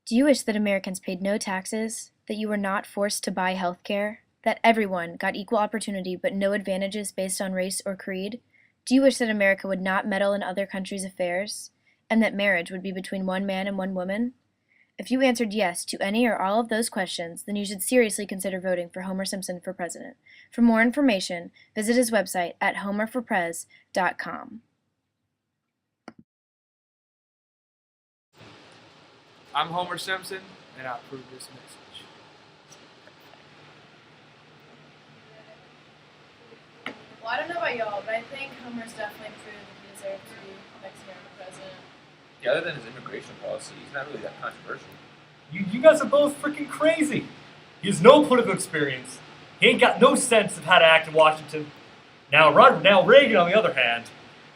Do you wish that Americans paid no taxes, that you were not forced to buy health care, that everyone got equal opportunity but no advantages based on race or creed? Do you wish that America would not meddle in other countries' affairs, and that marriage would be between one man and one woman? If you answered yes to any or all of those questions, then you should seriously consider voting for Homer Simpson for president. For more information, visit his website at homerforprez.com. I'm Homer Simpson, and I approve this message. Well, I don't know about y'all, but I think Homer's definitely proved that he deserves to be next American president. Yeah, other than his immigration policy, he's not really that controversial. You guys are both freaking crazy. He has no political experience. He ain't got no sense of how to act in Washington. Now Reagan, on the other hand,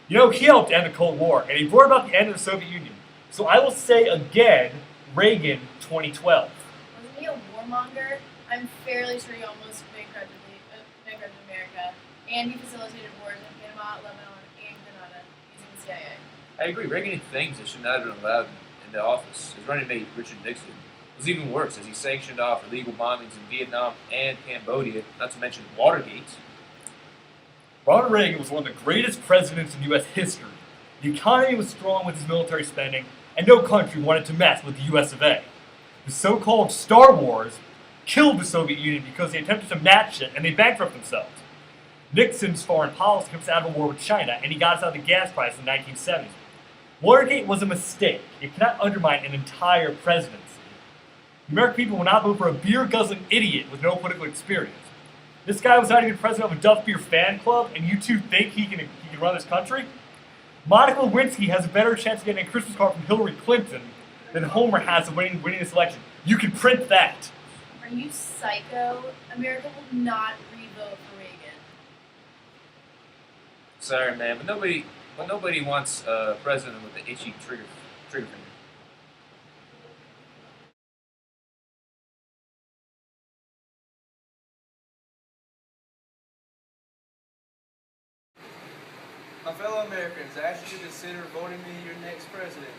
he helped end the Cold War, and he brought about the end of the Soviet Union. So I will say again, Reagan 2012. Wasn't he a warmonger? I'm fairly sure he almost bankrupted America, and he facilitated wars in Panama, Lebanon, and Grenada using the CIA. I agree, Reagan did things that should not have been allowed in the office. His running mate, Richard Nixon, was even worse, as he sanctioned off illegal bombings in Vietnam and Cambodia, not to mention Watergate. Ronald Reagan was one of the greatest presidents in U.S. history. The economy was strong with his military spending, and no country wanted to mess with the U.S. of A. The so-called Star Wars killed the Soviet Union because they attempted to match it and they bankrupted themselves. Nixon's foreign policy kept us out of a war with China, and he got us out of the gas price in the 1970s. Watergate was a mistake. It cannot undermine an entire presidency. The American people will not vote for a beer-guzzling idiot with no political experience. This guy was not even president of a Duff Beer fan club, and you two think he can run this country? Monica Lewinsky has a better chance of getting a Christmas card from Hillary Clinton than Homer has of winning this election. You can print that. Are you psycho? America will not re-vote for Reagan. Sorry, man, but nobody wants a president with the itchy trigger finger. My fellow Americans, I ask you to consider voting me your next president.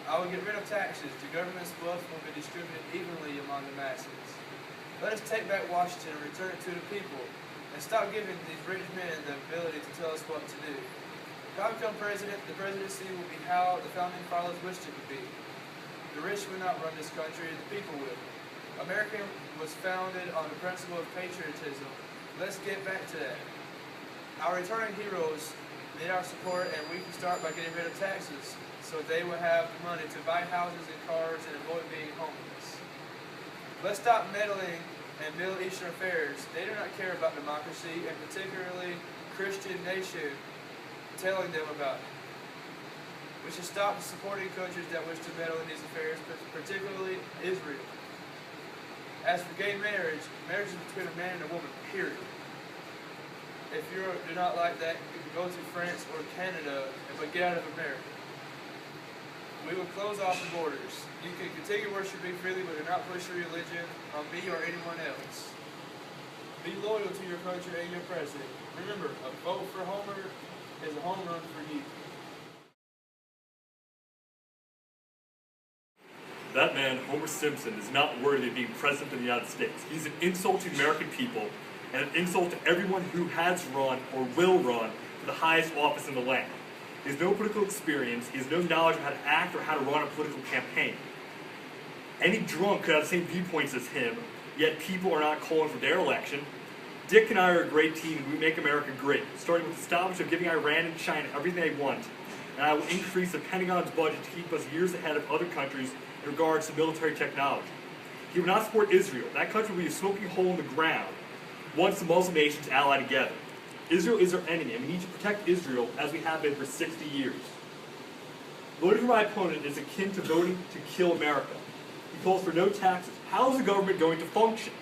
I will get rid of taxes. The government's wealth will be distributed evenly among the masses. Let us take back Washington and return it to the people, and stop giving these rich men the ability to tell us what to do. If I become president, the presidency will be how the founding fathers wished it would be. The rich will not run this country, the people will. America was founded on the principle of patriotism. Let's get back to that. Our returning heroes need our support, and we can start by getting rid of taxes, so they will have the money to buy houses and cars and avoid being homeless. Let's stop meddling in Middle Eastern affairs. They do not care about democracy, and particularly Christian nation telling them about it. We should stop supporting countries that wish to meddle in these affairs, particularly Israel. As for gay marriage, marriage is between a man and a woman, period. If you do not like that, you can go to France or Canada, but get out of America. We will close off the borders. You can continue worshiping freely, but do not push your religion on me or anyone else. Be loyal to your country and your president. Remember, a vote for Homer is a home run for you. That man, Homer Simpson, is not worthy of being president of the United States. He's an insult to the American people and an insult to everyone who has run or will run for the highest office in the land. He has no political experience, he has no knowledge of how to act or how to run a political campaign. Any drunk could have the same viewpoints as him, yet people are not calling for their election. Dick and I are a great team, and we make America great, starting with the establishment of giving Iran and China everything they want, and I will increase the Pentagon's budget to keep us years ahead of other countries in regards to military technology. He will not support Israel. That country will be a smoking hole in the ground once the Muslim nations ally together. Israel is our enemy, and we need to protect Israel as we have been for 60 years. Voting for my opponent is akin to voting to kill America. He calls for no taxes. How is the government going to function?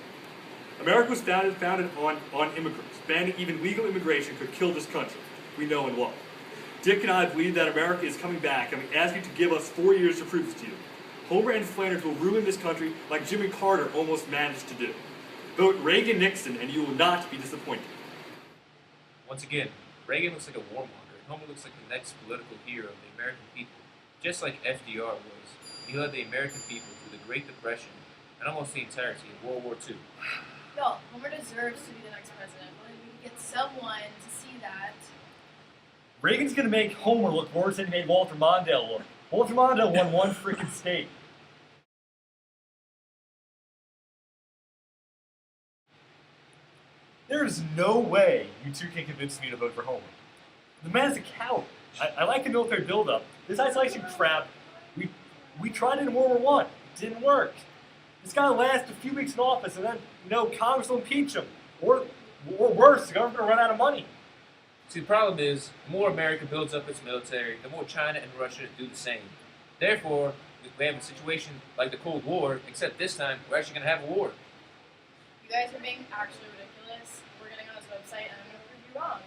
America was founded on immigrants. Banning even legal immigration could kill this country. We know and love. Dick and I believe that America is coming back, and we ask you to give us 4 years to prove this to you. Homer and Flanders will ruin this country like Jimmy Carter almost managed to do. Vote Reagan-Nixon, and you will not be disappointed. Once again, Reagan looks like a warmonger, and Homer looks like the next political hero of the American people. just like FDR was. He led the American people through the Great Depression and almost the entirety of World War II. No, Homer deserves to be the next president. Only we can get someone to see that. Reagan's gonna make Homer look worse than he made Walter Mondale look. Walter Mondale won one freaking state. There's no way you two can convince me to vote for Homer. The man's a coward. I like the military buildup. This isolation crap, we tried it in World War One. It didn't work. This guy lasts a few weeks in office and then, Congress will impeach him. Or worse, the government will run out of money. See, the problem is, the more America builds up its military, the more China and Russia do the same. Therefore, we have a situation like the Cold War, except this time, we're actually going to have a war. You guys are being actually ridiculous. We're getting on his website and I'm going to prove you wrong.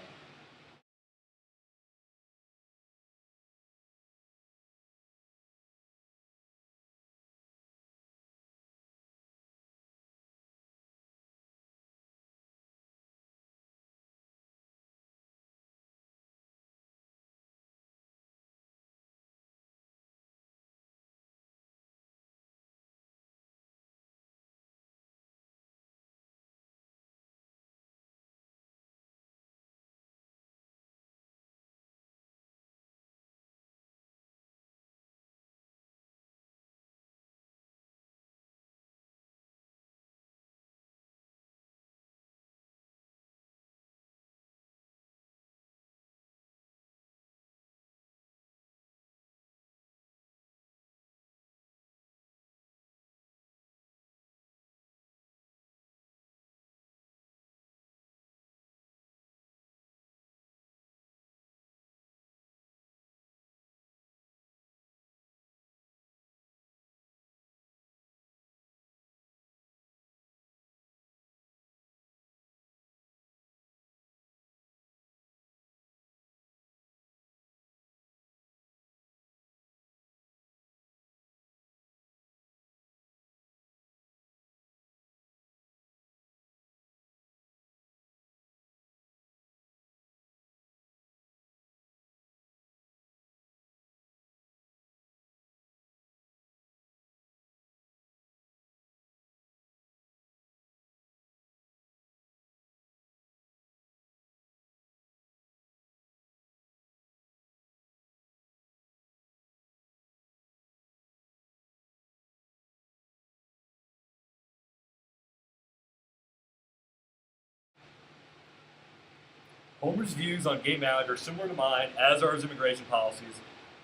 Homer's views on gay marriage are similar to mine, as are his immigration policies.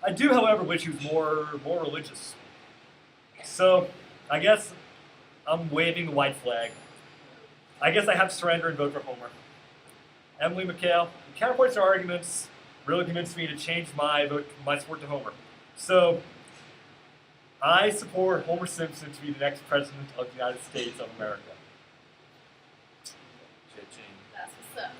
I do, however, wish he was more religious. So, I guess I'm waving the white flag. I guess I have to surrender and vote for Homer. Emily, Mikhail, the counterpoints and arguments really convinced me to change my support to Homer. So, I support Homer Simpson to be the next president of the United States of America. Cha-ching. That's what's up.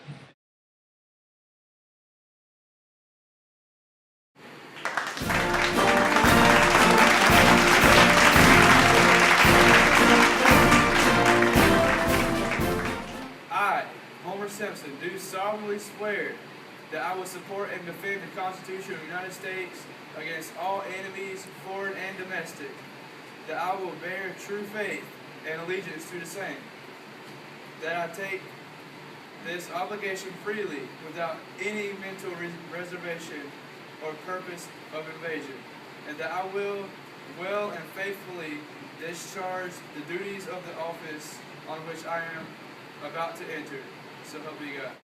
I, Homer Simpson, do solemnly swear that I will support and defend the Constitution of the United States against all enemies, foreign and domestic, that I will bear true faith and allegiance to the same, that I take this obligation freely without any mental reservation or purpose of evasion, and that I will well and faithfully discharge the duties of the office on which I am about to enter. So help me God.